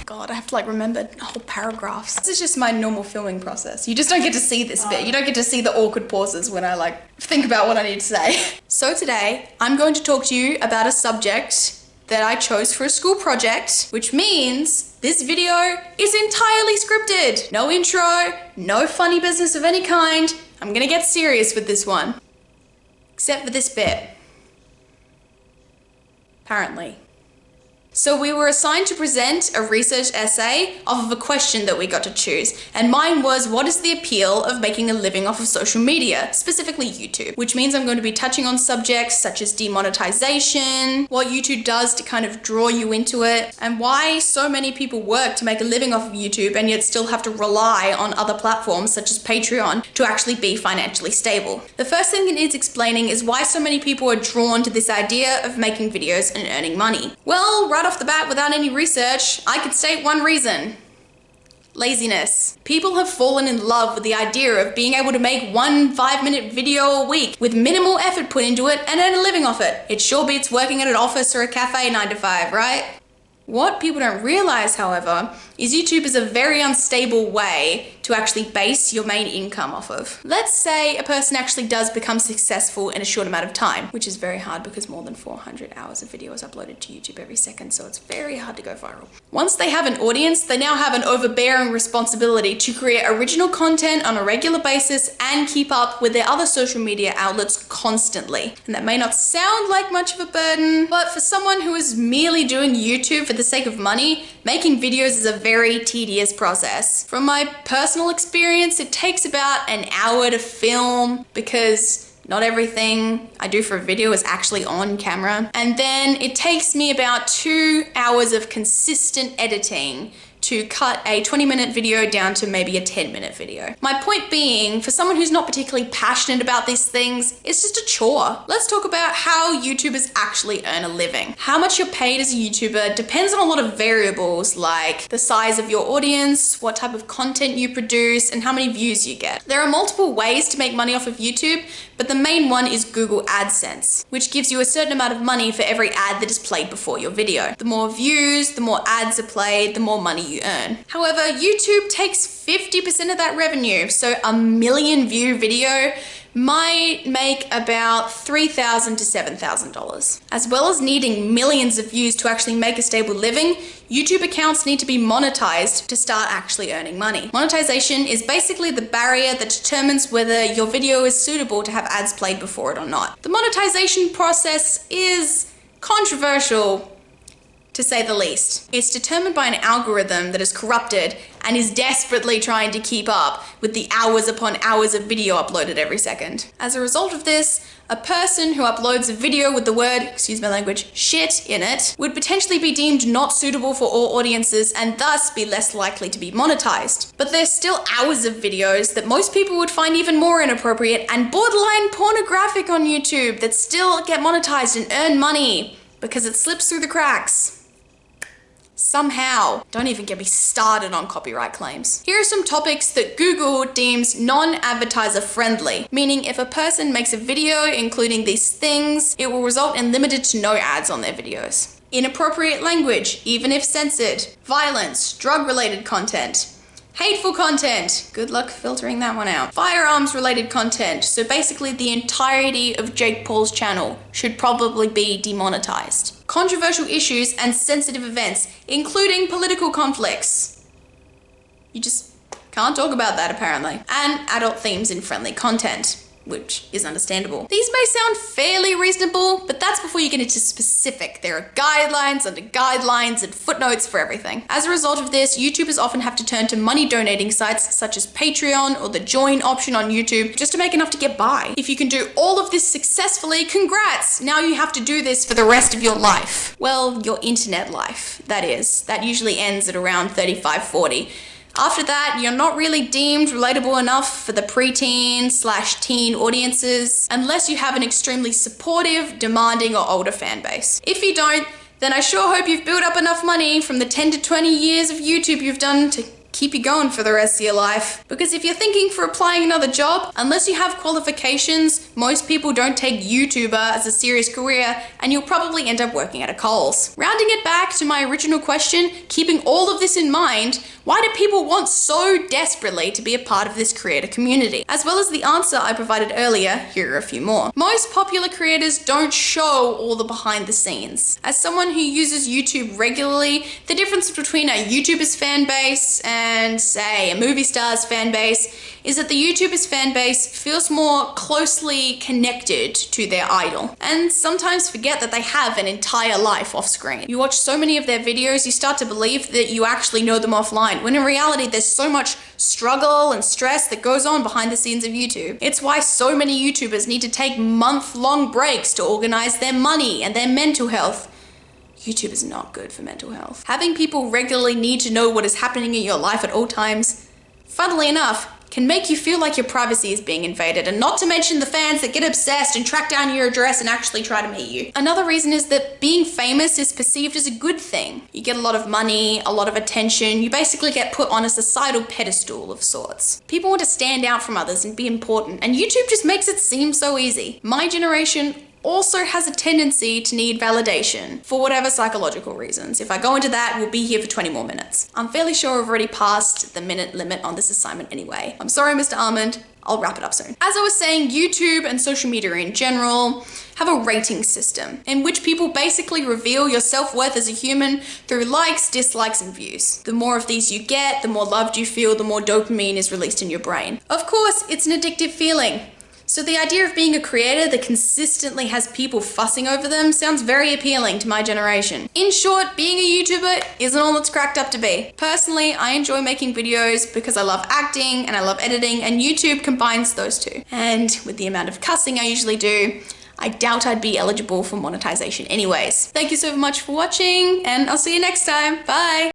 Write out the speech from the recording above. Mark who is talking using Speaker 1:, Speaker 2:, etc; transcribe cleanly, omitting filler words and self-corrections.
Speaker 1: God, I have to like remember whole paragraphs. This is just my normal filming process. You just don't get to see this bit. You don't get to see the awkward pauses when I like think about what I need to say. So today, I'm going to talk to you about a subject that I chose for a school project, which means this video is entirely scripted. No intro, no funny business of any kind. I'm gonna get serious with this one. Except for this bit. Apparently. So we were assigned to present a research essay off of a question that we got to choose. And mine was, what is the appeal of making a living off of social media, specifically YouTube? Which means I'm going to be touching on subjects such as demonetization, what YouTube does to kind of draw you into it, and why so many people work to make a living off of YouTube and yet still have to rely on other platforms such as Patreon to actually be financially stable. The first thing it needs explaining is why so many people are drawn to this idea of making videos and earning money. Well, right off the bat, without any research, I could state one reason. Laziness. People have fallen in love with the idea of being able to make one 5-minute video a week with minimal effort put into it and earn a living off it. It sure beats working at an office or a cafe 9 to 5, right? What people don't realize, however, is YouTube is a very unstable way to actually base your main income off of. Let's say a person actually does become successful in a short amount of time, which is very hard because more than 400 hours of video is uploaded to YouTube every second, so it's very hard to go viral. Once they have an audience, they now have an overbearing responsibility to create original content on a regular basis and keep up with their other social media outlets constantly. And that may not sound like much of a burden, but for someone who is merely doing YouTube for the sake of money, making videos is a very tedious process. From my personal experience, it takes about an hour to film because not everything I do for a video is actually on camera. And then it takes me about 2 hours of consistent editing to cut a 20-minute video down to maybe a 10-minute video. My point being, for someone who's not particularly passionate about these things, it's just a chore. Let's talk about how YouTubers actually earn a living. How much you're paid as a YouTuber depends on a lot of variables like the size of your audience, what type of content you produce, and how many views you get. There are multiple ways to make money off of YouTube, but the main one is Google AdSense, which gives you a certain amount of money for every ad that is played before your video. The more views, the more ads are played, the more money you earn. However, YouTube takes 50% of that revenue, so a 1 million view video might make about $3,000 to $7,000. As well as needing millions of views to actually make a stable living, YouTube accounts need to be monetized to start actually earning money. Monetization is basically the barrier that determines whether your video is suitable to have ads played before it or not. The monetization process is controversial, to say the least. It's determined by an algorithm that is corrupted and is desperately trying to keep up with the hours upon hours of video uploaded every second. As a result of this, a person who uploads a video with the word, excuse my language, shit in it would potentially be deemed not suitable for all audiences and thus be less likely to be monetized. But there's still hours of videos that most people would find even more inappropriate and borderline pornographic on YouTube that still get monetized and earn money because it slips through the cracks. Somehow. Don't even get me started on copyright claims. Here are some topics that Google deems non-advertiser friendly, meaning if a person makes a video including these things, it will result in limited to no ads on their videos. Inappropriate language, even if censored. Violence, drug-related content. Hateful content, good luck filtering that one out. Firearms related content, so basically the entirety of Jake Paul's channel should probably be demonetized. Controversial issues and sensitive events, including political conflicts. You just can't talk about that apparently. And adult themes in friendly content, which is understandable. These may sound fairly reasonable, but that's before you get into specific. There are guidelines under guidelines and footnotes for everything. As a result of this, YouTubers often have to turn to money donating sites such as Patreon or the join option on YouTube just to make enough to get by. If you can do all of this successfully, congrats! Now you have to do this for the rest of your life. Well, your internet life, that is. That usually ends at around 35, 40. After that, you're not really deemed relatable enough for the preteen/teen audiences unless you have an extremely supportive, demanding, or older fan base. If you don't, then I sure hope you've built up enough money from the 10 to 20 years of YouTube you've done to keep you going for the rest of your life. Because if you're thinking for applying another job, unless you have qualifications, most people don't take YouTuber as a serious career, and you'll probably end up working at a Coles. Rounding it back to my original question, keeping all of this in mind, why do people want so desperately to be a part of this creator community? As well as the answer I provided earlier, here are a few more. Most popular creators don't show all the behind the scenes. As someone who uses YouTube regularly, the difference between a YouTuber's fan base and, say, a movie star's fan base is that the YouTuber's fan base feels more closely connected to their idol, and sometimes forget that they have an entire life off screen. You watch so many of their videos, you start to believe that you actually know them offline, when in reality there's so much struggle and stress that goes on behind the scenes of YouTube. It's why so many YouTubers need to take month-long breaks to organize their money and their mental health. YouTube is not good for mental health. Having people regularly need to know what is happening in your life at all times, funnily enough, can make you feel like your privacy is being invaded, and not to mention the fans that get obsessed and track down your address and actually try to meet you. Another reason is that being famous is perceived as a good thing. You get a lot of money, a lot of attention, you basically get put on a societal pedestal of sorts. People want to stand out from others and be important, and YouTube just makes it seem so easy. My generation also has a tendency to need validation for whatever psychological reasons. If I go into that, we'll be here for 20 more minutes. I'm fairly sure I've already passed the minute limit on this assignment anyway. I'm sorry, Mr. Almond. I'll wrap it up soon. As I was saying, YouTube and social media in general have a rating system in which people basically reveal your self-worth as a human through likes, dislikes, and views. The more of these you get, the more loved you feel, the more dopamine is released in your brain. Of course, it's an addictive feeling. So the idea of being a creator that consistently has people fussing over them sounds very appealing to my generation. In short, being a YouTuber isn't all it's cracked up to be. Personally, I enjoy making videos because I love acting and I love editing, and YouTube combines those two. And with the amount of cussing I usually do, I doubt I'd be eligible for monetization anyways. Thank you so much for watching, and I'll see you next time. Bye!